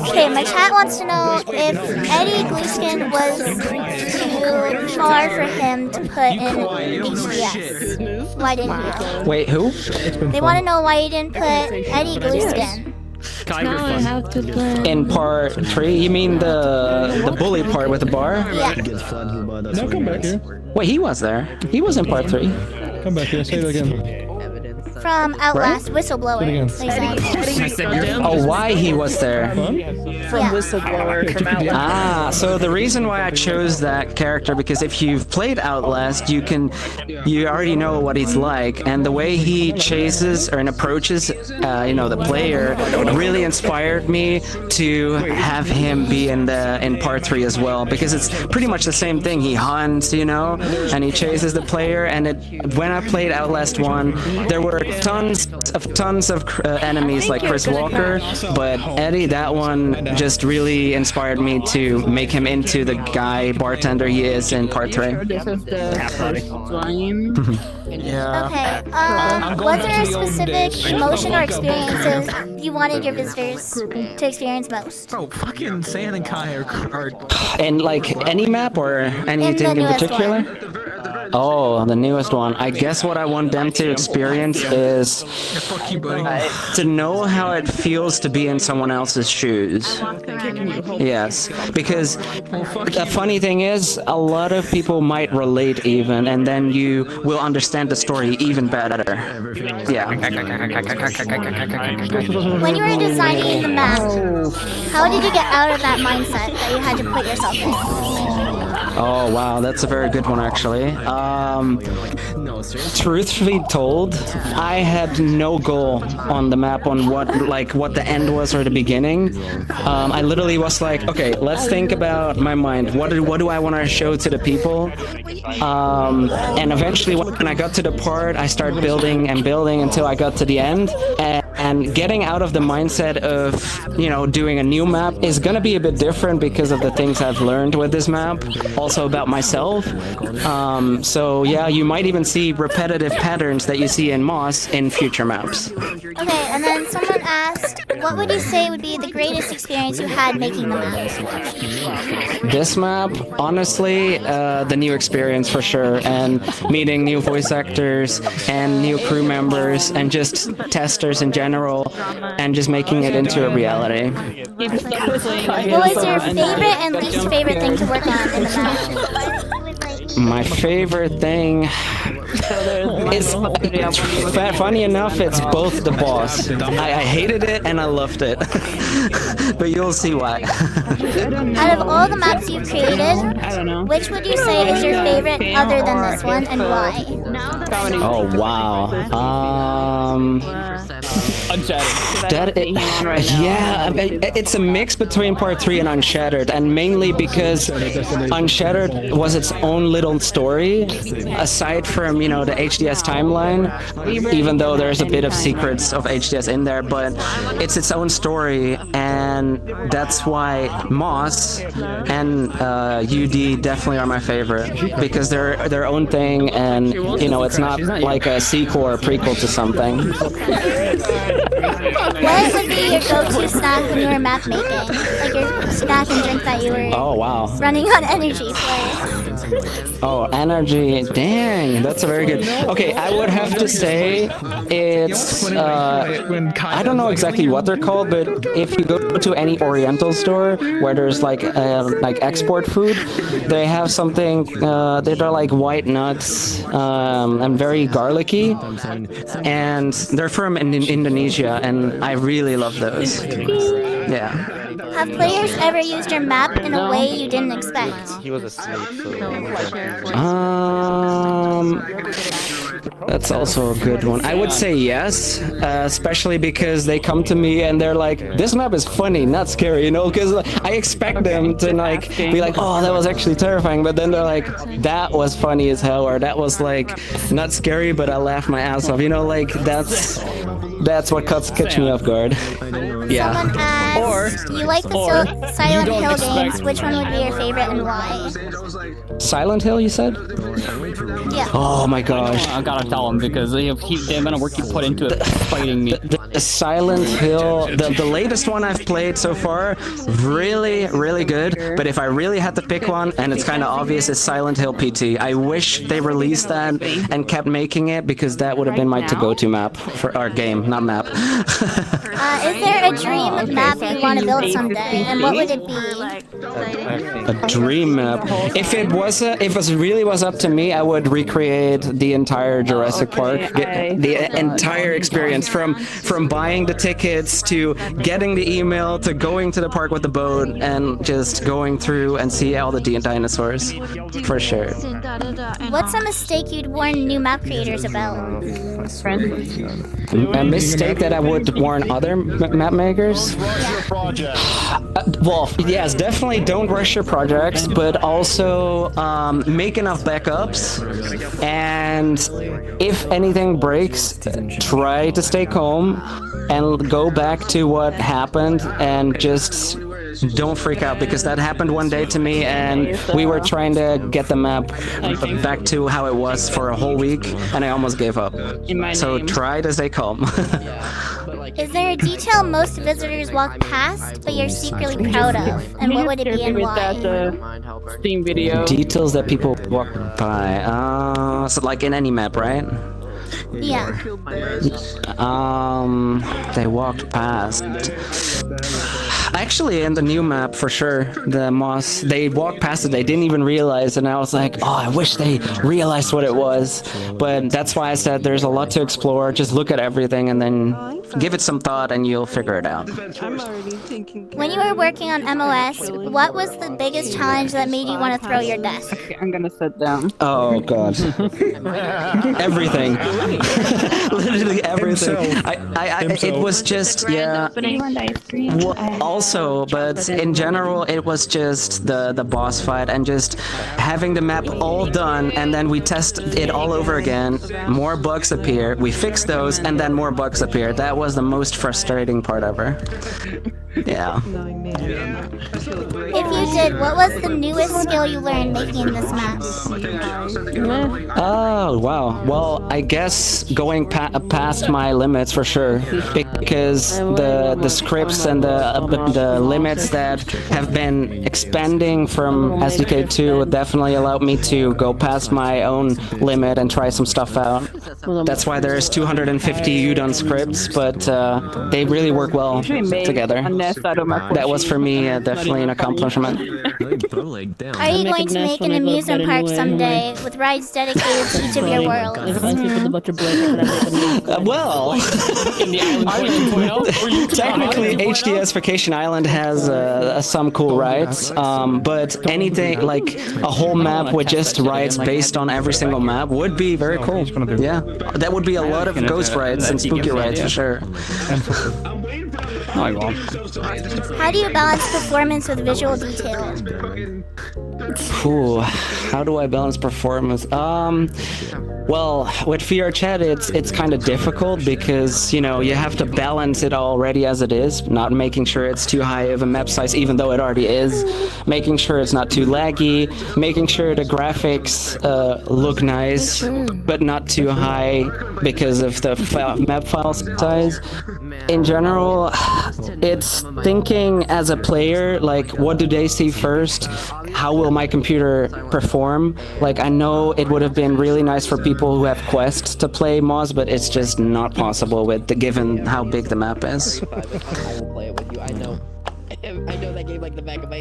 Okay, my chat wants to know if Eddie Gleeskin was too far for him to put in HDS. Why didn't you? Wait, who? They want to know why you didn't put Eddie Gleeskin. Now I have to play. In part 3? You mean the bully part with the bar? Yeah. No, come back here. Wait, he was there. He was in part 3. Come back here, say it again. From Outlast, Whistleblower. They said. Oh, why he was there? From Whistleblower from Outlast. So the reason why I chose that character, because if you've played Outlast, you already know what he's like, and the way he chases or approaches, the player, really inspired me to have him be in part 3 as well, because it's pretty much the same thing. He hunts, and he chases the player. And when I played Outlast 1, there were tons of enemies like Chris Walker, but Eddie, that one just really inspired me to make him into the guy bartender he is in part 3. This is the Yeah. Okay, was there a specific emotion or experiences you wanted your visitors to experience most? Bro, fucking Sand and Kai are... And like any map or anything in particular? Oh, the newest one. I guess what I want them to experience is to know how it feels to be in someone else's shoes. Yes, because the funny thing is, a lot of people might relate even, and then you will understand the story even better. Yeah. When you were designing the map, how did you get out of that mindset that you had to put yourself in? Oh wow, that's a very good one actually. Truthfully told, I had no goal on the map on what the end was or the beginning. I literally was like, okay, let's think about my mind. What do I want to show to the people? And eventually when I got to the part, I started building and building until I got to the end. And getting out of the mindset of, doing a new map is gonna be a bit different because of the things I've learned with this map, also about myself. So yeah, you might even see repetitive patterns that you see in Moss in future maps. Okay, and then someone asked, what would you say would be the greatest experience you had making the map? This map, honestly, the new experience for sure, and meeting new voice actors and new crew members and just testers in general, and just making it into a reality. What was your favorite and least favorite thing to work on in the map? My favorite thing is, funny enough, it's both the boss. I hated it and I loved it, but you'll see why. Out of all the maps you've created, which would you say is your favorite other than this one, and why? Oh wow. It's a mix between part 3 and Unshattered, and mainly because Unshattered was its own little story, aside from, the HDS timeline, even though there's a bit of secrets of HDS in there, but it's its own story, and that's why Moss and UD definitely are my favorite, because they're their own thing, and, it's not like a sequel or a prequel to something. What would be your go-to snack when you were map making? Like your snack and drink that you were running on energy for? Oh, energy. Dang, that's a very good... Okay, I would have to say it's... I don't know exactly what they're called, but if you go to any Oriental store where there's like export food, they have something that are like white nuts and very garlicky, and they're from Indonesia, and I really love those. Yeah. Have players ever used your map in a way you didn't expect? He was asleep, so... That's also a good one. I would say yes, especially because they come to me and they're like, this map is funny, not scary, because I expect them to be like, oh, that was actually terrifying, but then they're like, that was funny as hell, or that was like, not scary, but I laughed my ass off, that's what catch me off guard. Yeah. Someone asked, you like the Silent Hill games, which one would be your favorite and why? Silent Hill, you said? Yeah. Oh my gosh. I gotta tell him because the amount of work he put into it fighting me. The Silent Hill, the latest one I've played so far, really, really good. But if I really had to pick one, and it's kind of obvious, it's Silent Hill PT. I wish they released that and kept making it because that would have been my to-go-to map for our game, not map. Is there a dream map you want to build someday, and what would it be? A dream map. If it really was up to me, I would recreate the entire Jurassic Park, the entire experience from buying the tickets to getting the email to going to the park with the boat and just going through and see all the dinosaurs, for sure. What's a mistake you'd warn new map creators about? A mistake that I would warn other map makers? Well, yes, definitely don't rush your projects, but also make enough backups, and if anything breaks, try to stay calm and go back to what happened and just don't freak out, because that happened one day to me and we were trying to get the map back to how it was for a whole week and I almost gave up. So try to stay calm. Is there a detail most visitors walk past but you're secretly proud of, and what would it be and why? Steam video. Details that people walk by. So like in any map, right? Yeah. They walked past. Actually, in the new map, for sure, the moss, they walked past it, they didn't even realize, and I was like, oh, I wish they realized what it was. But that's why I said there's a lot to explore, just look at everything and then give it some thought and you'll figure it out. When you were working on MOS, what was the biggest challenge that made you want to throw your desk? Okay, I'm gonna sit down. Oh, God. Everything. Literally everything. It was just, yeah. Well, also, but in general, it was just the boss fight and just having the map all done, and then we test it all over again. More bugs appear. We fix those, and then more bugs appear. That was the most frustrating part ever. Yeah. If you did, what was the newest skill you learned making this map? Oh, wow. Well, I guess going past my limits for sure, because the scripts and the limits that have been expanding from SDK2 definitely allowed me to go past my own limit and try some stuff out. That's why there's 250 Udon scripts, but they really work well together. That was for me definitely an accomplishment. Are you going to make an amusement park someday with rides dedicated to each of your worlds? Well, technically HDS Vacation Island has some cool rides, but anything like a whole map with just rides based on every single map would be very cool. Yeah, that would be a lot of ghost rides and spooky rides for sure. How do you balance performance with visual detail? Ooh, how do I balance performance? Well, with VR chat, it's kind of difficult because, you know, you have to balance it already as it is, not making sure it's too high of a map size, even though it already is, making sure it's not too laggy, making sure the graphics look nice, but not too high because of the map file size. In general, it's thinking as a player, like, what do they see first? How will my computer perform? Like, I know it would have been really nice for people who have quests to play Moz, but it's just not possible with given how big the map is.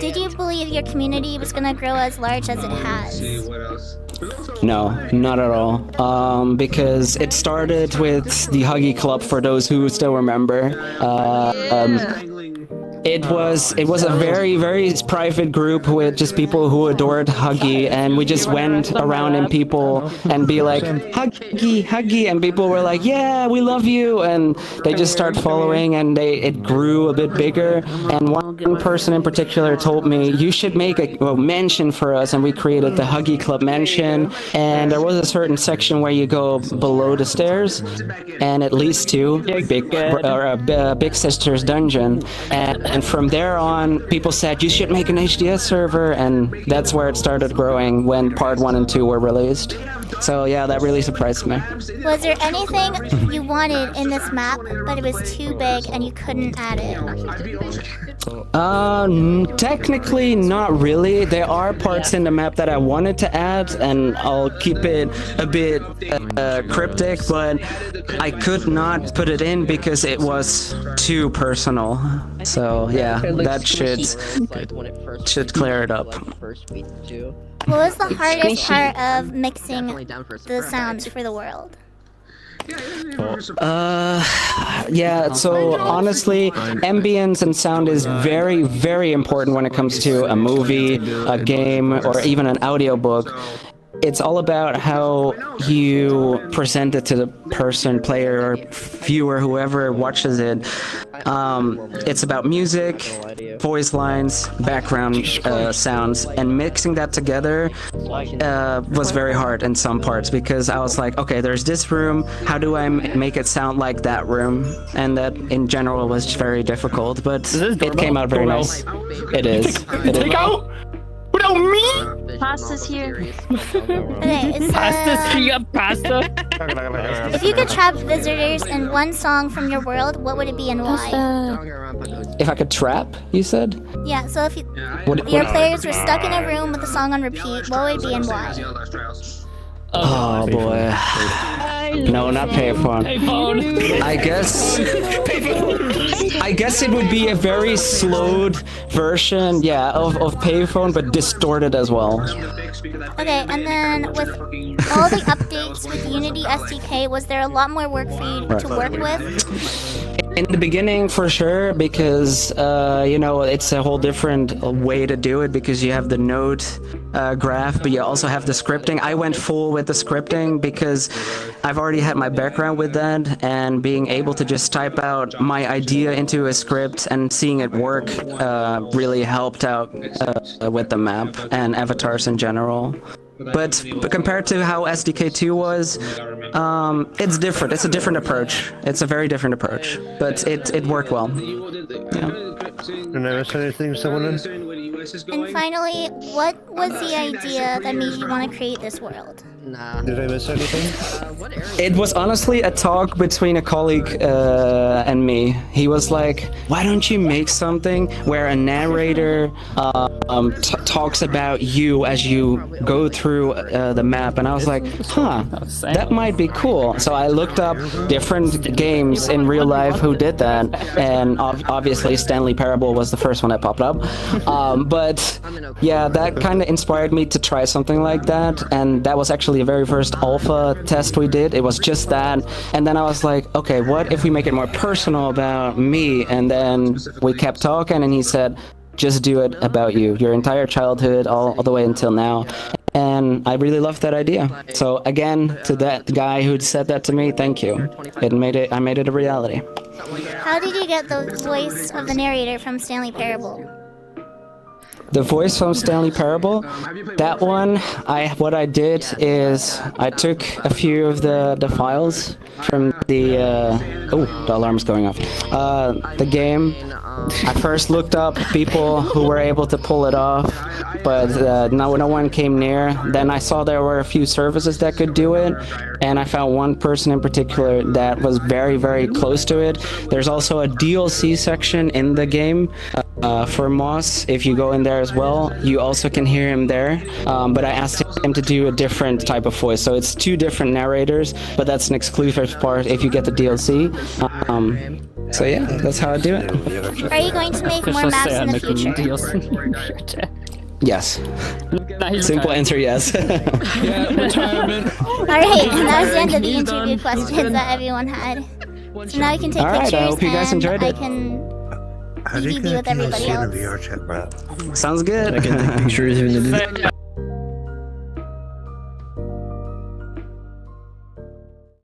Did you believe your community was going to grow as large as it has? No, not at all. Because it started with the Huggy Club, for those who still remember. It was a very, very private group with just people who adored Huggy, and we just went around and people and be like, Huggy, Huggy, and people were like, yeah, we love you, and they just start following, and it grew a bit bigger. And one person in particular told me, you should make a mention for us, and we created the Huggy Club mention, and there was a certain section where you go below the stairs, and it leads to Big Sister's dungeon, and from there on, people said, you should make an HDS server, and that's where it started growing when part 1 and 2 were released. So yeah, that really surprised me. Was there anything you wanted in this map, but it was too big and you couldn't add it? Technically not really. There are parts in the map that I wanted to add, and I'll keep it a bit cryptic, but I could not put it in because it was too personal. So yeah, that should clear it up. What was the hardest part of mixing the sounds for the world? Yeah, so honestly, ambience and sound is very, very important when it comes to a movie, a game, or even an audiobook. It's all about how you present it to the person, player, or viewer, whoever watches it. It's about music, voice lines, background sounds, and mixing that together was very hard in some parts because I was like, okay, there's this room, how do I make it sound like that room? And that in general was very difficult, but it came out very nice. It is. Take out? Without me? Pasta's here. Okay, it's Pasta's here, pasta. if you could trap visitors in one song from your world, what would it be and why? If I could trap, you said? Yeah, so if What- your players were stuck in a room with a song on repeat, what would it be and why? Oh boy. No, not payphone. Payphone. I guess it would be a very slowed version, yeah, of payphone, but distorted as well. Okay, and then with all the updates with Unity SDK, was there a lot more work for you to work with? In the beginning, for sure, because you know, it's a whole different way to do it because you have the node graph, but you also have the scripting. I went full with the scripting because I've already had my background with that, and being able to just type out my idea into a script and seeing it work really helped out with the map and avatars in general. But compared to how SDK2 was, it's different. It's a different approach. It's a very different approach, but it worked well. Yeah. Did I miss anything, someone? And finally, what was the idea that made you want to create this world? Did I miss anything? It was honestly a talk between a colleague and me. He was like, why don't you make something where a narrator talks about you as you go through the map? And I was like, huh, that might be cool. So I looked up different games in real life who did that, and obviously Stanley Parable was the first one that popped up. But yeah, that kind of inspired me to try something like that, and that was actually the very first alpha test we did. It was just that, and then I was like, okay, what if we make it more personal about me? And then we kept talking, and he said, just do it about you, your entire childhood, all the way until now. And I really loved that idea. So again, to that guy who said that to me, thank you. I made it a reality. How did you get the voice of the narrator from Stanley Parable? The voice from Stanley Parable, that one, what I did is I took a few of the files from the oh, the alarm's going off. The game. I first looked up people who were able to pull it off, but no one came near. Then I saw there were a few services that could do it, and I found one person in particular that was very, very close to it. There's also a DLC section in the game for Moss. If you go in there as well, you also can hear him there. But I asked him to do a different type of voice, so it's two different narrators, but that's an exclusive part if you get the DLC. So yeah, that's how I do it. Are you going to make more maps in the future? Yes. Simple answer, yes. Yeah, retirement. Alright, and that was the end of the interview questions that everyone had. So now you can take Alright, pictures I hope you guys and enjoyed I it. can How do you BBB with connect everybody DLC in else. the VR chat, bro? Sounds good. I can take pictures in the